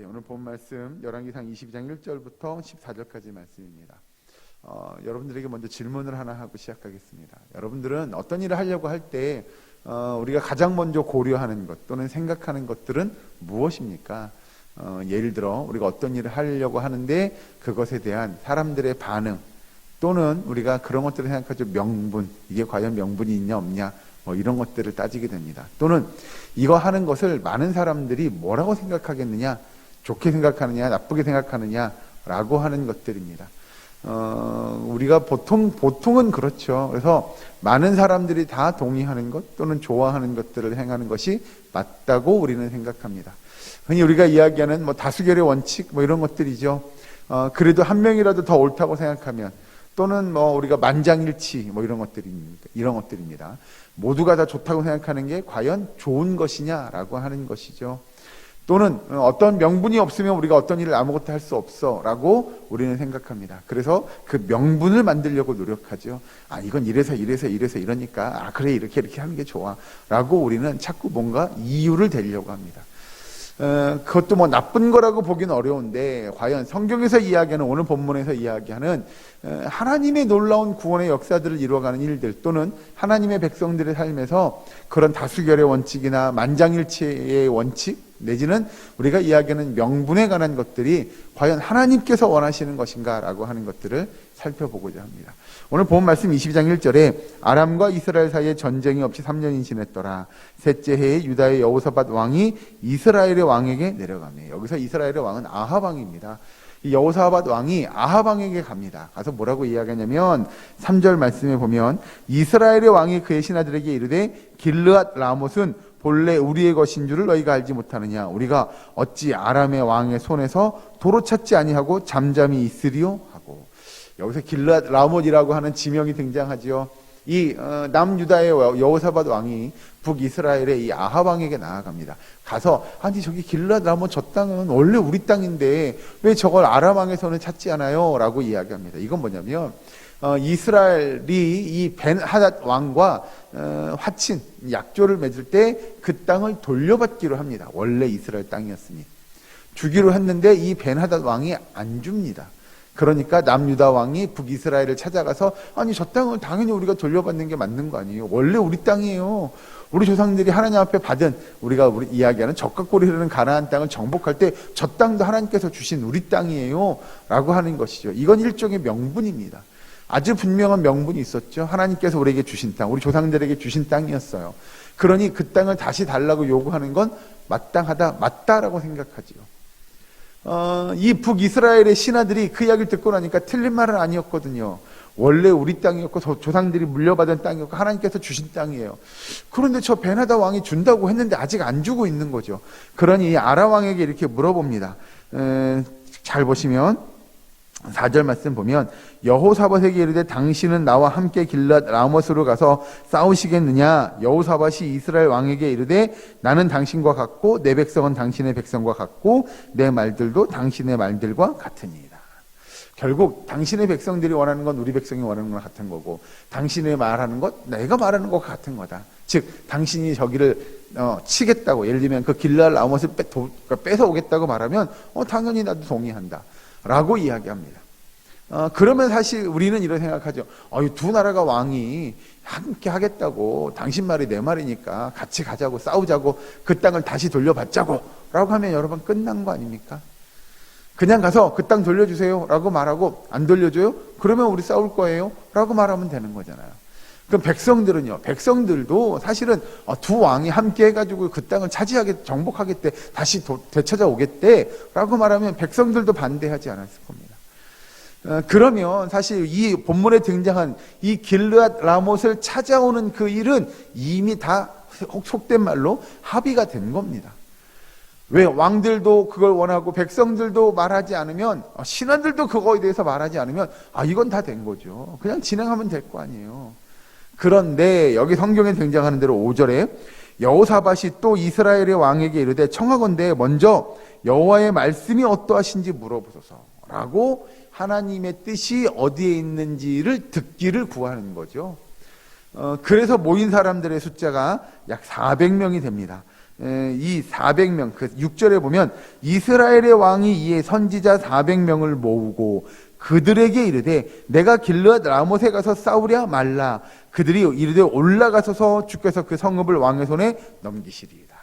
오늘 본 말씀 열왕기상 22장 1절부터 14절까지 말씀입니다. 여러분들에게 먼저 질문을 하나 하고 시작하겠습니다. 여러분들은 어떤 일을 하려고 할 때 우리가 가장 먼저 고려하는 것 또는 생각하는 것들은 무엇입니까? 예를 들어 우리가 어떤 일을 하려고 하는데 그것에 대한 사람들의 반응 또는 우리가 그런 것들을 생각하죠. 명분, 이게 과연 명분이 있냐 없냐 이런 것들을 따지게 됩니다. 또는 이거 하는 것을 많은 사람들이 뭐라고 생각하겠느냐, 좋게 생각하느냐 나쁘게 생각하느냐 라고 하는 것들입니다. 우리가 보통은 그렇죠. 그래서 많은 사람들이 다 동의하는 것 또는 좋아하는 것들을 행하는 것이 맞다고 우리는 생각합니다. 흔히 우리가 이야기하는 다수결의 원칙 이런 것들이죠. 그래도 한 명이라도 더 옳다고 생각하면 또는 우리가 만장일치 이런 것들입니다. 모두가 다 좋다고 생각하는 게 과연 좋은 것이냐라고 하는 것이죠. 또는 어떤 명분이 없으면 우리가 어떤 일을 아무것도 할 수 없어 라고 우리는 생각합니다. 그래서 그 명분을 만들려고 노력하죠. 이건 이래서 이러니까 그래 이렇게 하는 게 좋아 라고 우리는 자꾸 뭔가 이유를 대려고 합니다. 그것도 나쁜 거라고 보기는 어려운데 과연 성경에서 이야기하는 오늘 본문에서 이야기하는 하나님의 놀라운 구원의 역사들을 이루어가는 일들 또는 하나님의 백성들의 삶에서 그런 다수결의 원칙이나 만장일치의 원칙 내지는 우리가 이야기하는 명분에 관한 것들이 과연 하나님께서 원하시는 것인가 라고 하는 것들을 살펴보고자 합니다. 오늘 본 말씀 22장 1절에 아람과 이스라엘 사이에 전쟁이 없이 3년이 지났더라. 셋째 해에 유다의 여호사밧 왕이 이스라엘의 왕에게 내려가며, 여기서 이스라엘의 왕은 아합 왕입니다. 이 여호사밧 왕이 아합 왕에게 갑니다. 가서 뭐라고 이야기하냐면 3절 말씀에 보면 이스라엘의 왕이 그의 신하들에게 이르되 길르앗 라못은 본래 우리의 것인 줄을 너희가 알지 못하느냐. 우리가 어찌 아람의 왕의 손에서 도로 찾지 아니하고 잠잠히 있으리요 하고, 여기서 길르앗 라못이라고 하는 지명이 등장하지요. 이 남유다의 여호사밧 왕이 북이스라엘의 이 아합 왕에게 나아갑니다. 가서 저기 길르앗 라못 저 땅은 원래 우리 땅인데 왜 저걸 아람 왕의 손에 찾지 않아요? 라고 이야기합니다. 이건 뭐냐면 이스라엘이 이 벤하닷 왕과 화친 약조를 맺을 때 그 땅을 돌려받기로 합니다. 원래 이스라엘 땅이었으니 주기로 했는데 이 벤하닷 왕이 안 줍니다. 그러니까 남유다 왕이 북이스라엘을 찾아가서 저 땅을 당연히 우리가 돌려받는 게 맞는 거 아니에요. 원래 우리 땅이에요. 우리 조상들이 하나님 앞에 받은 우리가 이야기하는 적각골이 흐르는 가나안 땅을 정복할 때 저 땅도 하나님께서 주신 우리 땅이에요 라고 하는 것이죠. 이건 일종의 명분입니다. 아주 분명한 명분이 있었죠. 하나님께서 우리에게 주신 땅, 우리 조상들에게 주신 땅이었어요. 그러니 그 땅을 다시 달라고 요구하는 건 맞다라고 생각하지요. 이 북이스라엘의 신하들이 그 이야기를 듣고 나니까 틀린 말은 아니었거든요. 원래 우리 땅이었고 조상들이 물려받은 땅이었고 하나님께서 주신 땅이에요. 그런데 저 벤하닷 왕이 준다고 했는데 아직 안 주고 있는 거죠. 그러니 아람 왕에게 이렇게 물어봅니다. 잘 보시면 4절 말씀 보면 여호사밧에게 이르되 당신은 나와 함께 길르앗 라못으로 가서 싸우시겠느냐. 여호사밧이 이스라엘 왕에게 이르되 나는 당신과 같고 내 백성은 당신의 백성과 같고 내 말들도 당신의 말들과 같으니이다. 결국 당신의 백성들이 원하는 건 우리 백성이 원하는 건 같은 거고 당신의 말하는 것 내가 말하는 것 같은 거다. 즉 당신이 저기를 치겠다고, 예를 들면 그 길르앗 라못을 뺏어 오겠다고 말하면 당연히 나도 동의한다 라고 이야기합니다. 그러면 사실 우리는 이런 생각하죠. 이 두 나라가 왕이 함께 하겠다고, 당신 말이 내 말이니까 같이 가자고, 싸우자고, 그 땅을 다시 돌려받자고 라고 하면 여러분 끝난 거 아닙니까? 그냥 가서 그 땅 돌려주세요 라고 말하고 안 돌려줘요? 그러면 우리 싸울 거예요 라고 말하면 되는 거잖아요. 그럼 백성들도 사실은 두 왕이 함께 해가지고 그 땅을 정복하겠대, 다시 되찾아오겠대 라고 말하면 백성들도 반대하지 않았을 겁니다. 그러면 사실 이 본문에 등장한 이 길르앗 라못을 찾아오는 그 일은 이미 다 속된 말로 합의가 된 겁니다. 왜 왕들도 그걸 원하고 백성들도 말하지 않으면, 신하들도 그거에 대해서 말하지 않으면 이건 다 된 거죠. 그냥 진행하면 될 거 아니에요. 그런데 여기 성경에 등장하는 대로 5절에 여호사밧이 또 이스라엘의 왕에게 이르되 청하건대 먼저 여호와의 말씀이 어떠하신지 물어보소서라고 하나님의 뜻이 어디에 있는지를 듣기를 구하는 거죠. 그래서 모인 사람들의 숫자가 약 400명이 됩니다. 이 400명, 그 6절에 보면 이스라엘의 왕이 이에 선지자 400명을 모으고 그들에게 이르되 내가 길르앗 라못에 가서 싸우랴 말라. 그들이 이르되 올라가소서 주께서 그 성읍을 왕의 손에 넘기시리이다.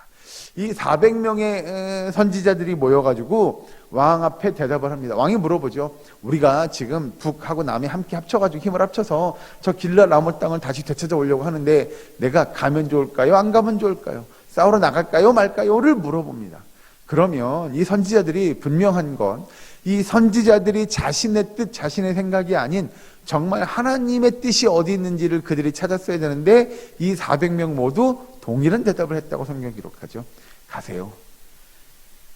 이 400명의 선지자들이 모여가지고 왕 앞에 대답을 합니다. 왕이 물어보죠. 우리가 지금 북하고 남이 함께 합쳐가지고 힘을 합쳐서 저 길르앗 라못 땅을 다시 되찾아 오려고 하는데 내가 가면 좋을까요? 안 가면 좋을까요? 싸우러 나갈까요? 말까요?를 물어봅니다. 그러면 이 선지자들이 분명한 건 이 선지자들이 자신의 뜻, 자신의 생각이 아닌 정말 하나님의 뜻이 어디 있는지를 그들이 찾았어야 되는데 이 400명 모두 동일한 대답을 했다고 성경 기록하죠. 가세요.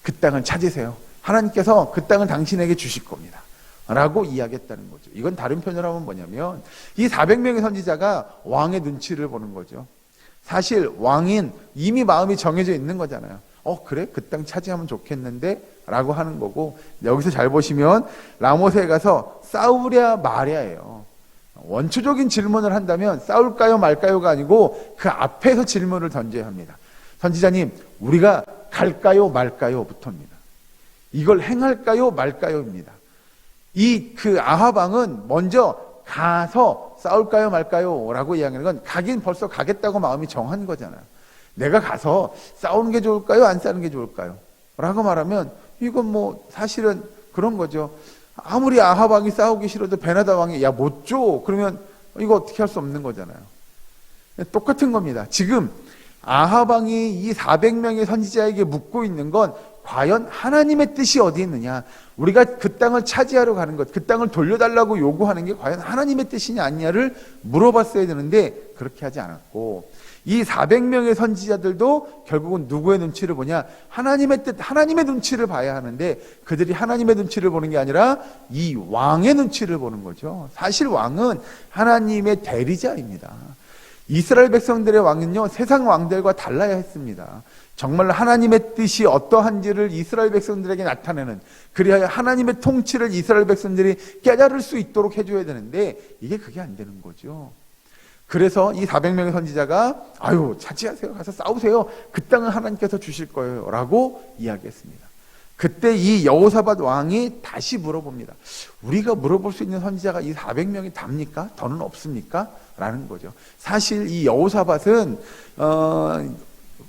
그 땅을 찾으세요. 하나님께서 그 땅을 당신에게 주실 겁니다. 라고 이야기했다는 거죠. 이건 다른 표현으로 하면 뭐냐면 이 400명의 선지자가 왕의 눈치를 보는 거죠. 사실 왕인 이미 마음이 정해져 있는 거잖아요. 그래? 그 땅 차지하면 좋겠는데? 라고 하는 거고, 여기서 잘 보시면 라못에 가서 싸우랴 말야예요. 원초적인 질문을 한다면 싸울까요 말까요가 아니고 그 앞에서 질문을 던져야 합니다. 선지자님, 우리가 갈까요 말까요? 부터입니다. 이걸 행할까요 말까요입니다. 그 아합 왕은 먼저 가서 싸울까요 말까요? 라고 이야기하는 건 가긴 벌써 가겠다고 마음이 정한 거잖아요. 내가 가서 싸우는 게 좋을까요? 안 싸우는 게 좋을까요? 라고 말하면 이건 뭐 사실은 그런 거죠. 아무리 아합 왕이 싸우기 싫어도 베나다 왕이 야 못 줘. 그러면 이거 어떻게 할 수 없는 거잖아요. 똑같은 겁니다. 지금 아합 왕이 이 400명의 선지자에게 묻고 있는 건 과연 하나님의 뜻이 어디 있느냐. 우리가 그 땅을 차지하러 가는 것, 그 땅을 돌려달라고 요구하는 게 과연 하나님의 뜻이냐 아니냐를 물어봤어야 되는데 그렇게 하지 않았고, 이 400명의 선지자들도 결국은 누구의 눈치를 보냐? 하나님의 뜻, 하나님의 눈치를 봐야 하는데 그들이 하나님의 눈치를 보는 게 아니라 이 왕의 눈치를 보는 거죠. 사실 왕은 하나님의 대리자입니다. 이스라엘 백성들의 왕은요, 세상 왕들과 달라야 했습니다. 정말 하나님의 뜻이 어떠한지를 이스라엘 백성들에게 나타내는, 그리하여 하나님의 통치를 이스라엘 백성들이 깨달을 수 있도록 해줘야 되는데 이게 그게 안 되는 거죠. 그래서 이 400명의 선지자가 차지하세요. 가서 싸우세요. 그 땅은 하나님께서 주실 거예요. 라고 이야기했습니다. 그때 이 여호사밧 왕이 다시 물어봅니다. 우리가 물어볼 수 있는 선지자가 이 400명이 답니까? 더는 없습니까? 라는 거죠. 사실 이 여호사밧은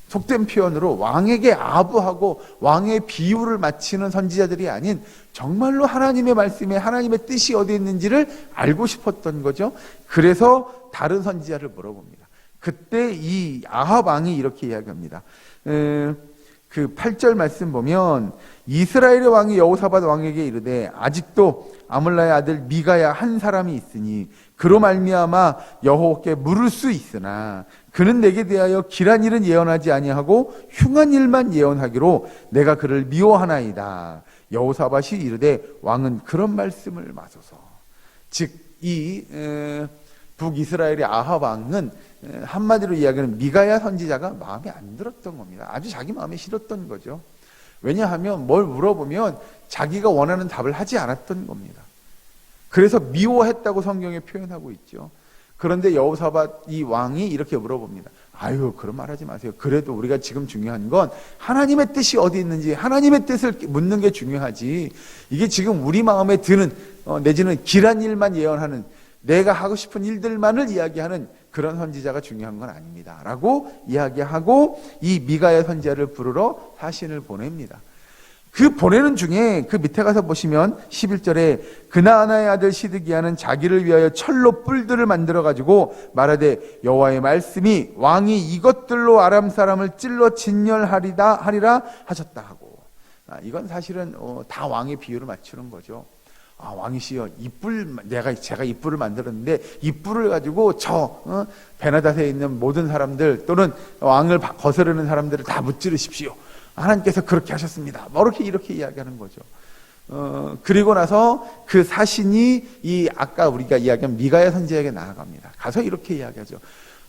속된 표현으로 왕에게 아부하고 왕의 비유를 마치는 선지자들이 아닌 정말로 하나님의 말씀에 하나님의 뜻이 어디 있는지를 알고 싶었던 거죠. 그래서 다른 선지자를 물어봅니다. 그때 이 아합 왕이 이렇게 이야기합니다. 그 8절 말씀 보면 이스라엘의 왕이 여호사밧 왕에게 이르되 아직도 아몰라의 아들 미가야 한 사람이 있으니 그로 말미암아 여호와께 물을 수 있으나 그는 내게 대하여 길한 일은 예언하지 아니하고 흉한 일만 예언하기로 내가 그를 미워하나이다. 여호사밧이 이르되 왕은 그런 말씀을 마소서. 즉 이 북이스라엘의 아합 왕은 한마디로 이야기하는 미가야 선지자가 마음에 안 들었던 겁니다. 아주 자기 마음에 싫었던 거죠. 왜냐하면 뭘 물어보면 자기가 원하는 답을 하지 않았던 겁니다. 그래서 미워했다고 성경에 표현하고 있죠. 그런데 여호사밧 이 왕이 이렇게 물어봅니다. 그런 말 하지 마세요. 그래도 우리가 지금 중요한 건 하나님의 뜻이 어디 있는지 하나님의 뜻을 묻는 게 중요하지. 이게 지금 우리 마음에 드는 내지는 길한 일만 예언하는 내가 하고 싶은 일들만을 이야기하는 그런 선지자가 중요한 건 아닙니다. 라고 이야기하고 이 미가야 선지자를 부르러 사신을 보냅니다. 그 보내는 중에 그 밑에 가서 보시면 11절에 그나아나의 아들 시드기야는 자기를 위하여 철로 뿔들을 만들어 가지고 말하되 여호와의 말씀이 왕이 이것들로 아람 사람을 찔러 진멸하리라 하셨다 하고, 이건 사실은 다 왕의 비유를 맞추는 거죠. 왕이시여 제가 이 뿔을 만들었는데 이 뿔을 가지고 베나닷에 있는 모든 사람들 또는 왕을 거스르는 사람들을 다 무찌르십시오. 하나님께서 그렇게 하셨습니다. 이렇게 이야기하는 거죠. 그리고 나서 그 사신이 아까 우리가 이야기한 미가야 선지자에게 나아갑니다. 가서 이렇게 이야기하죠.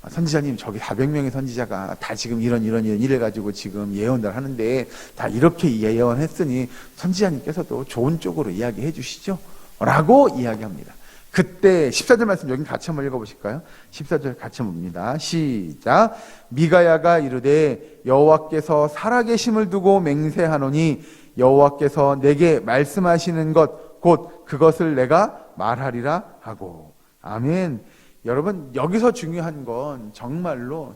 선지자님, 저기 400명의 선지자가 다 지금 이런 일을 가지고 지금 예언을 하는데 다 이렇게 예언했으니 선지자님께서도 좋은 쪽으로 이야기해 주시죠. 라고 이야기합니다. 그때 14절 말씀 여기 같이 한번 읽어보실까요? 14절 같이 봅니다. 시작. 미가야가 이르되 여호와께서 살아계심을 두고 맹세하노니 여호와께서 내게 말씀하시는 것 곧 그것을 내가 말하리라 하고. 아멘. 여러분, 여기서 중요한 건 정말로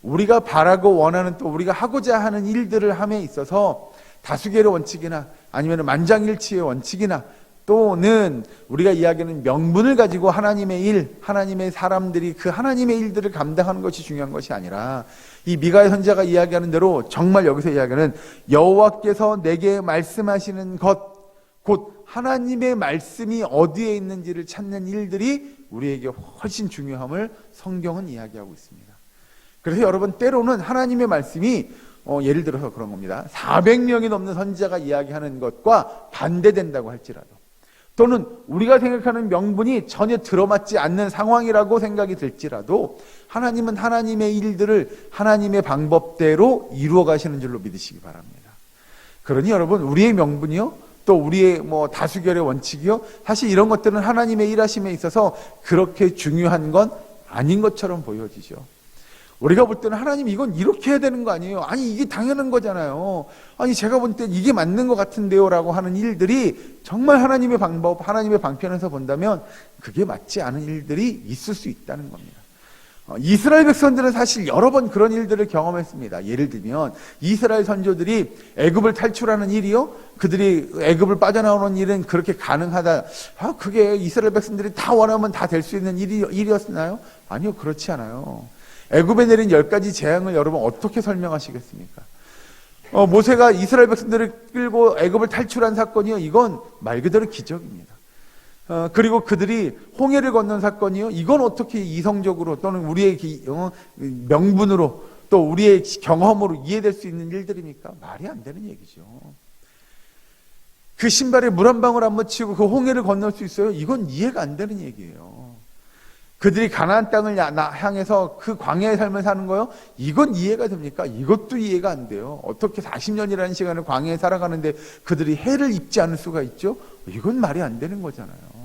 우리가 바라고 원하는, 또 우리가 하고자 하는 일들을 함에 있어서 다수결의 원칙이나 아니면 만장일치의 원칙이나 또는 우리가 이야기하는 명분을 가지고 하나님의 일, 하나님의 사람들이 그 하나님의 일들을 감당하는 것이 중요한 것이 아니라, 이 미가의 선지자가 이야기하는 대로 정말 여기서 이야기하는 여호와께서 내게 말씀하시는 것, 곧 하나님의 말씀이 어디에 있는지를 찾는 일들이 우리에게 훨씬 중요함을 성경은 이야기하고 있습니다. 그래서 여러분, 때로는 하나님의 말씀이 예를 들어서 그런 겁니다. 400명이 넘는 선지자가 이야기하는 것과 반대된다고 할지라도, 또는 우리가 생각하는 명분이 전혀 들어맞지 않는 상황이라고 생각이 들지라도 하나님은 하나님의 일들을 하나님의 방법대로 이루어 가시는 줄로 믿으시기 바랍니다. 그러니 여러분, 우리의 명분이요, 또 우리의 다수결의 원칙이요, 사실 이런 것들은 하나님의 일하심에 있어서 그렇게 중요한 건 아닌 것처럼 보여지죠. 우리가 볼 때는 하나님 이건 이렇게 해야 되는 거 아니에요? 아니 이게 당연한 거잖아요. 아니 제가 볼 땐 이게 맞는 것 같은데요 라고 하는 일들이 정말 하나님의 방법, 하나님의 방편에서 본다면 그게 맞지 않은 일들이 있을 수 있다는 겁니다. 이스라엘 백성들은 사실 여러 번 그런 일들을 경험했습니다. 예를 들면 이스라엘 선조들이 애굽을 탈출하는 일이요, 그들이 애굽을 빠져나오는 일은 그렇게 가능하다, 그게 이스라엘 백성들이 다 원하면 다 될 수 있는 일이었나요? 아니요, 그렇지 않아요. 애굽에 내린 10가지 재앙을 여러분 어떻게 설명하시겠습니까? 모세가 이스라엘 백성들을 끌고 애굽을 탈출한 사건이요, 이건 말 그대로 기적입니다. 그리고 그들이 홍해를 건넌 사건이요, 이건 어떻게 이성적으로 또는 우리의 명분으로 또 우리의 경험으로 이해될 수 있는 일들입니까? 말이 안 되는 얘기죠. 그 신발에 물 한 방울 안 묻히고 그 홍해를 건널 수 있어요? 이건 이해가 안 되는 얘기예요. 그들이 가나안 땅을 향해서 그 광야의 삶을 사는 거요, 이건 이해가 됩니까? 이것도 이해가 안 돼요. 어떻게 40년이라는 시간을 광야에 살아가는데 그들이 해를 입지 않을 수가 있죠? 이건 말이 안 되는 거잖아요.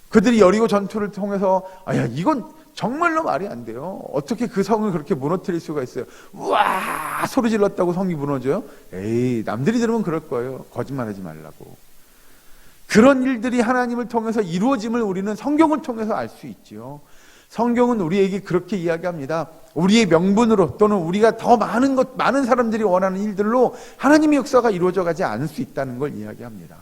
그들이 여리고 전투를 통해서 이건 정말로 말이 안 돼요. 어떻게 그 성을 그렇게 무너뜨릴 수가 있어요? 우와 소리 질렀다고 성이 무너져요? 에이, 남들이 들으면 그럴 거예요. 거짓말하지 말라고. 그런 일들이 하나님을 통해서 이루어짐을 우리는 성경을 통해서 알 수 있지요. 성경은 우리에게 그렇게 이야기합니다. 우리의 명분으로 또는 우리가 더 많은 사람들이 원하는 일들로 하나님의 역사가 이루어져 가지 않을 수 있다는 걸 이야기합니다.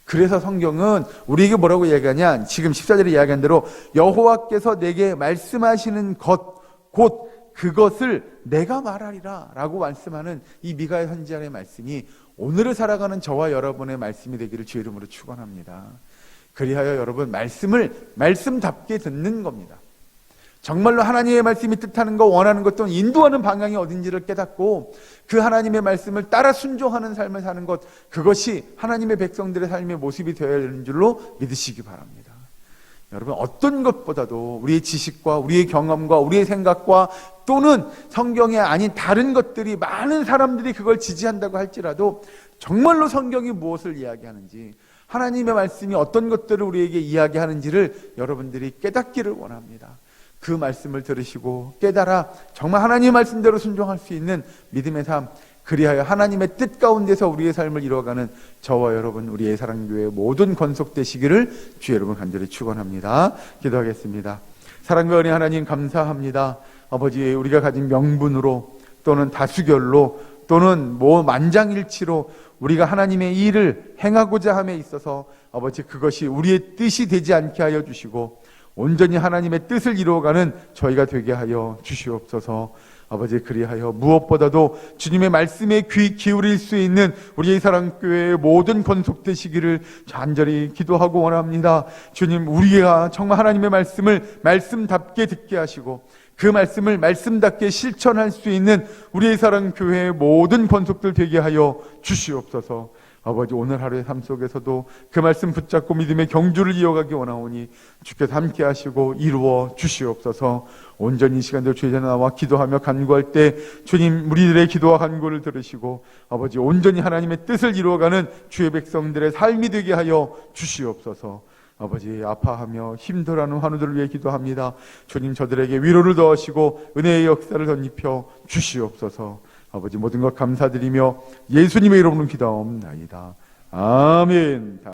그래서 성경은 우리에게 뭐라고 이야기하냐, 지금 14절에 이야기한 대로 여호와께서 내게 말씀하시는 것 곧 그것을 내가 말하리라 라고 말씀하는 이 미가의 선지자의 말씀이 오늘을 살아가는 저와 여러분의 말씀이 되기를 주의 이름으로 축원합니다. 그리하여 여러분, 말씀을 말씀답게 듣는 겁니다. 정말로 하나님의 말씀이 뜻하는 거, 원하는 것 또는 인도하는 방향이 어딘지를 깨닫고 그 하나님의 말씀을 따라 순종하는 삶을 사는 것, 그것이 하나님의 백성들의 삶의 모습이 되어야 되는 줄로 믿으시기 바랍니다. 여러분, 어떤 것보다도 우리의 지식과 우리의 경험과 우리의 생각과 또는 성경에 아닌 다른 것들이, 많은 사람들이 그걸 지지한다고 할지라도 정말로 성경이 무엇을 이야기하는지, 하나님의 말씀이 어떤 것들을 우리에게 이야기하는지를 여러분들이 깨닫기를 원합니다. 그 말씀을 들으시고 깨달아 정말 하나님의 말씀대로 순종할 수 있는 믿음의 삶, 그리하여 하나님의 뜻 가운데서 우리의 삶을 이루어가는 저와 여러분, 우리 예사랑교회 모든 건속되시기를 주 여러분 간절히 축원합니다. 기도하겠습니다. 사랑과 은혜 하나님 감사합니다. 아버지, 우리가 가진 명분으로 또는 다수결로 또는 만장일치로 우리가 하나님의 일을 행하고자 함에 있어서 아버지, 그것이 우리의 뜻이 되지 않게 하여 주시고 온전히 하나님의 뜻을 이루어가는 저희가 되게 하여 주시옵소서. 아버지, 그리하여 무엇보다도 주님의 말씀에 귀 기울일 수 있는 우리의 사랑교회의 모든 건속되시기를 간절히 기도하고 원합니다. 주님, 우리가 정말 하나님의 말씀을 말씀답게 듣게 하시고 그 말씀을 말씀답게 실천할 수 있는 우리의 사랑교회의 모든 건속들 되게 하여 주시옵소서. 아버지, 오늘 하루의 삶 속에서도 그 말씀 붙잡고 믿음의 경주를 이어가기 원하오니 주께서 함께 하시고 이루어 주시옵소서. 온전히 이 시간들 주의 전에 나와 기도하며 간구할 때 주님, 우리들의 기도와 간구를 들으시고 아버지, 온전히 하나님의 뜻을 이루어가는 주의 백성들의 삶이 되게 하여 주시옵소서. 아버지, 아파하며 힘들어하는 환우들을 위해 기도합니다. 주님, 저들에게 위로를 더하시고 은혜의 역사를 덧입혀 주시옵소서. 아버지, 모든 것 감사드리며 예수님의 이름으로 기도하옵나이다. 아멘.